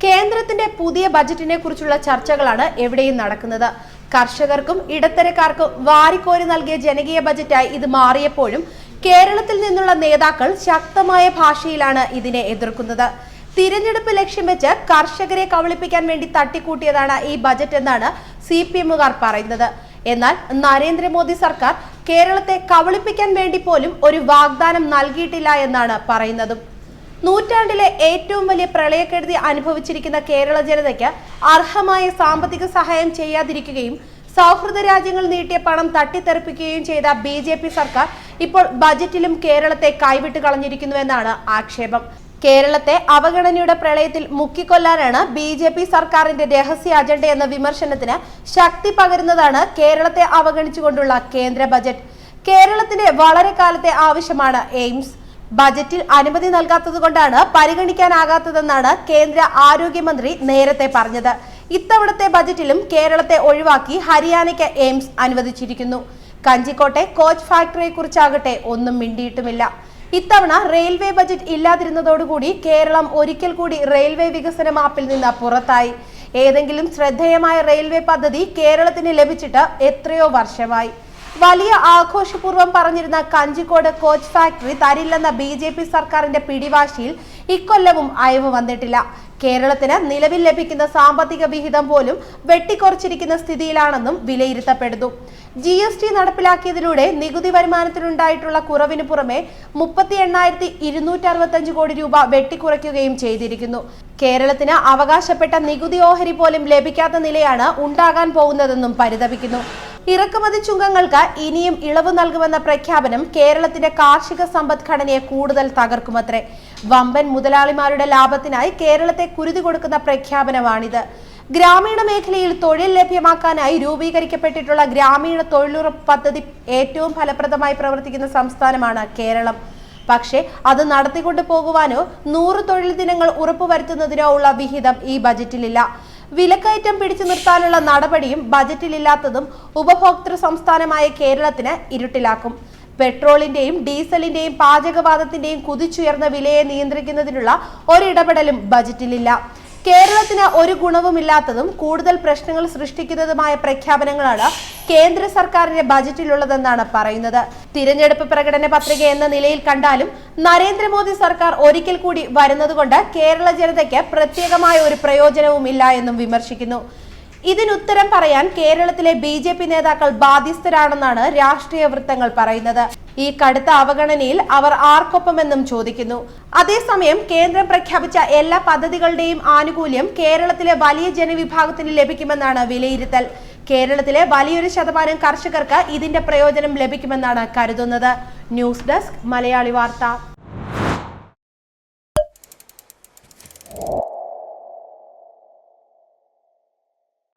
കേന്ദ്രത്തിന്റെ പുതിയ ബജറ്റിനെ കുറിച്ചുള്ള ചർച്ചകളാണ് എവിടെയും നടക്കുന്നത്. കർഷകർക്കും ഇടത്തരക്കാർക്കും വാരിക്കോരി നൽകിയ ജനകീയ ബജറ്റായി ഇത് മാറിയപ്പോഴും കേരളത്തിൽ നിന്നുള്ള നേതാക്കൾ ശക്തമായ ഭാഷയിലാണ് ഇതിനെ എതിർക്കുന്നത്. തിരഞ്ഞെടുപ്പ് ലക്ഷ്യം വെച്ച് കർഷകരെ കബളിപ്പിക്കാൻ വേണ്ടി തട്ടിക്കൂട്ടിയതാണ് ഈ ബജറ്റ് എന്നാണ് CPM-കാർ പറയുന്നത്. എന്നാൽ നരേന്ദ്രമോദി സർക്കാർ കേരളത്തെ കബളിപ്പിക്കാൻ വേണ്ടി പോലും ഒരു വാഗ്ദാനം നൽകിയിട്ടില്ല എന്നാണ് പറയുന്നതും. നൂറ്റാണ്ടിലെ ഏറ്റവും വലിയ പ്രളയക്കെടുതി അനുഭവിച്ചിരിക്കുന്ന കേരള ജനതയ്ക്ക് അർഹമായ സാമ്പത്തിക സഹായം ചെയ്യാതിരിക്കുകയും സൗഹൃദ രാജ്യങ്ങൾ നീട്ടിയ പണം തട്ടിത്തെറിപ്പിക്കുകയും ചെയ്ത BJP സർക്കാർ ഇപ്പോൾ ബജറ്റിലും കേരളത്തെ കൈവിട്ട് കളഞ്ഞിരിക്കുന്നുവെന്നാണ് ആക്ഷേപം. കേരളത്തെ അവഗണനയുടെ പ്രളയത്തിൽ മുക്കിക്കൊല്ലാനാണ് BJP സർക്കാരിന്റെ രഹസ്യ അജണ്ട എന്ന വിമർശനത്തിന് ശക്തി പകരുന്നതാണ് കേരളത്തെ അവഗണിച്ചുകൊണ്ടുള്ള കേന്ദ്ര ബജറ്റ്. കേരളത്തിന്റെ വളരെ കാലത്തെ ആവശ്യമാണ് എയിംസ്. ബജറ്റിൽ അനുമതി നൽകാത്തതുകൊണ്ടാണ് പരിഗണിക്കാനാകാത്തതെന്നാണ് കേന്ദ്ര ആരോഗ്യമന്ത്രി നേരത്തെ പറഞ്ഞത്. ഇത്തവണത്തെ ബജറ്റിലും കേരളത്തെ ഒഴിവാക്കി ഹരിയാനയ്ക്ക് എയിംസ് അനുവദിച്ചിരിക്കുന്നു. കഞ്ചിക്കോട്ടെ കോച്ച് ഫാക്ടറിയെ കുറിച്ചാകട്ടെ ഒന്നും മിണ്ടിയിട്ടുമില്ല. ഇത്തവണ റെയിൽവേ ബജറ്റ് ഇല്ലാതിരുന്നതോടുകൂടി കേരളം ഒരിക്കൽ കൂടി റെയിൽവേ വികസന മാപ്പിൽ നിന്ന് പുറത്തായി. ഏതെങ്കിലും ശ്രദ്ധേയമായ റെയിൽവേ പദ്ധതി കേരളത്തിന് ലഭിച്ചിട്ട് എത്രയോ വർഷമായി. വലിയ ആഘോഷപൂർവ്വം പറഞ്ഞിരുന്ന കഞ്ചിക്കോട് കോച്ച് ഫാക്ടറി തരില്ലെന്ന BJP സർക്കാരിന്റെ പിടിവാശിയിൽ ഇക്കൊല്ലവും അയവ് വന്നിട്ടില്ല. കേരളത്തിന് നിലവിൽ ലഭിക്കുന്ന സാമ്പത്തിക വിഹിതം പോലും വെട്ടിക്കുറച്ചിരിക്കുന്ന സ്ഥിതിയിലാണെന്നും വിലയിരുത്തപ്പെടുന്നു. GST നടപ്പിലാക്കിയതിലൂടെ നികുതി വരുമാനത്തിനുണ്ടായിട്ടുള്ള കുറവിന് പുറമെ 38,265 കോടി രൂപ വെട്ടിക്കുറയ്ക്കുകയും ചെയ്തിരിക്കുന്നു. കേരളത്തിന് അവകാശപ്പെട്ട നികുതി ഓഹരി പോലും ലഭിക്കാത്ത നിലയാണ് ഉണ്ടാകാൻ പോകുന്നതെന്നും പരിതപിക്കുന്നു. ഇറക്കുമതി ചുങ്കങ്ങൾക്ക് ഇനിയും ഇളവ് നൽകുമെന്ന പ്രഖ്യാപനം കേരളത്തിന്റെ കാർഷിക സമ്പദ്ഘടനയെ കൂടുതൽ തകർക്കുമത്രേ. വമ്പൻ മുതലാളിമാരുടെ ലാഭത്തിനായി കേരളത്തെ കുരുതി കൊടുക്കുന്ന പ്രഖ്യാപനമാണിത്. ഗ്രാമീണ മേഖലയിൽ തൊഴിൽ ലഭ്യമാക്കാനായി രൂപീകരിക്കപ്പെട്ടിട്ടുള്ള ഗ്രാമീണ തൊഴിലുറപ്പ് പദ്ധതി ഏറ്റവും ഫലപ്രദമായി പ്രവർത്തിക്കുന്ന സംസ്ഥാനമാണ് കേരളം. പക്ഷേ അത് നടത്തിക്കൊണ്ടു പോകുവാനോ 100 തൊഴിൽ ദിനങ്ങൾ ഉറപ്പുവരുത്തുന്നതിനോ ഉള്ള വിഹിതം ഈ ബജറ്റിലില്ല. വിലക്കയറ്റം പിടിച്ചു നിർത്താനുള്ള നടപടിയും ബജറ്റിലില്ലാത്തതും ഉപഭോക്തൃ സംസ്ഥാനമായ കേരളത്തിന് ഇരുട്ടിലാക്കും. പെട്രോളിന്റെയും ഡീസലിന്റെയും പാചകവാതത്തിന്റെയും കുതിച്ചുയർന്ന വിലയെ നിയന്ത്രിക്കുന്നതിനുള്ള ഒരിടപെടലും ബജറ്റിലില്ല. കേരളത്തിന് ഒരു ഗുണവുമില്ലാത്തതും കൂടുതൽ പ്രശ്നങ്ങൾ സൃഷ്ടിക്കുന്നതുമായ പ്രഖ്യാപനങ്ങളാണ് കേന്ദ്ര സർക്കാരിന്റെ ബജറ്റിലുള്ളതെന്നാണ് പറയുന്നത്. തിരഞ്ഞെടുപ്പ് പ്രകടന പത്രിക എന്ന നിലയിൽ കണ്ടാലും നരേന്ദ്രമോദി സർക്കാർ ഒരിക്കൽ കൂടി വരുന്നതുകൊണ്ട് കേരള ജനതയ്ക്ക് പ്രത്യേകമായ ഒരു പ്രയോജനവും ഇല്ല എന്നും വിമർശിക്കുന്നു. ഇതിനുത്തരം പറയാൻ കേരളത്തിലെ BJP നേതാക്കൾ ബാധ്യസ്ഥരാണെന്നാണ് രാഷ്ട്രീയ വൃത്തങ്ങൾ പറയുന്നത്. ഈ കടുത്ത അവഗണനയിൽ അവർ ആർക്കൊപ്പമെന്നും ചോദിക്കുന്നു. അതേസമയം കേന്ദ്രം പ്രഖ്യാപിച്ച എല്ലാ പദ്ധതികളുടെയും ആനുകൂല്യം കേരളത്തിലെ വലിയ ജനവിഭാഗത്തിന് ലഭിക്കുമെന്നാണ് വിലയിരുത്തൽ. കേരളത്തിലെ വലിയൊരു ശതമാനം കർഷകർക്ക് ഇതിന്റെ പ്രയോജനം ലഭിക്കുമെന്നാണ് കരുതുന്നത്. ന്യൂസ് ഡെസ്ക് മലയാളി വാർത്ത.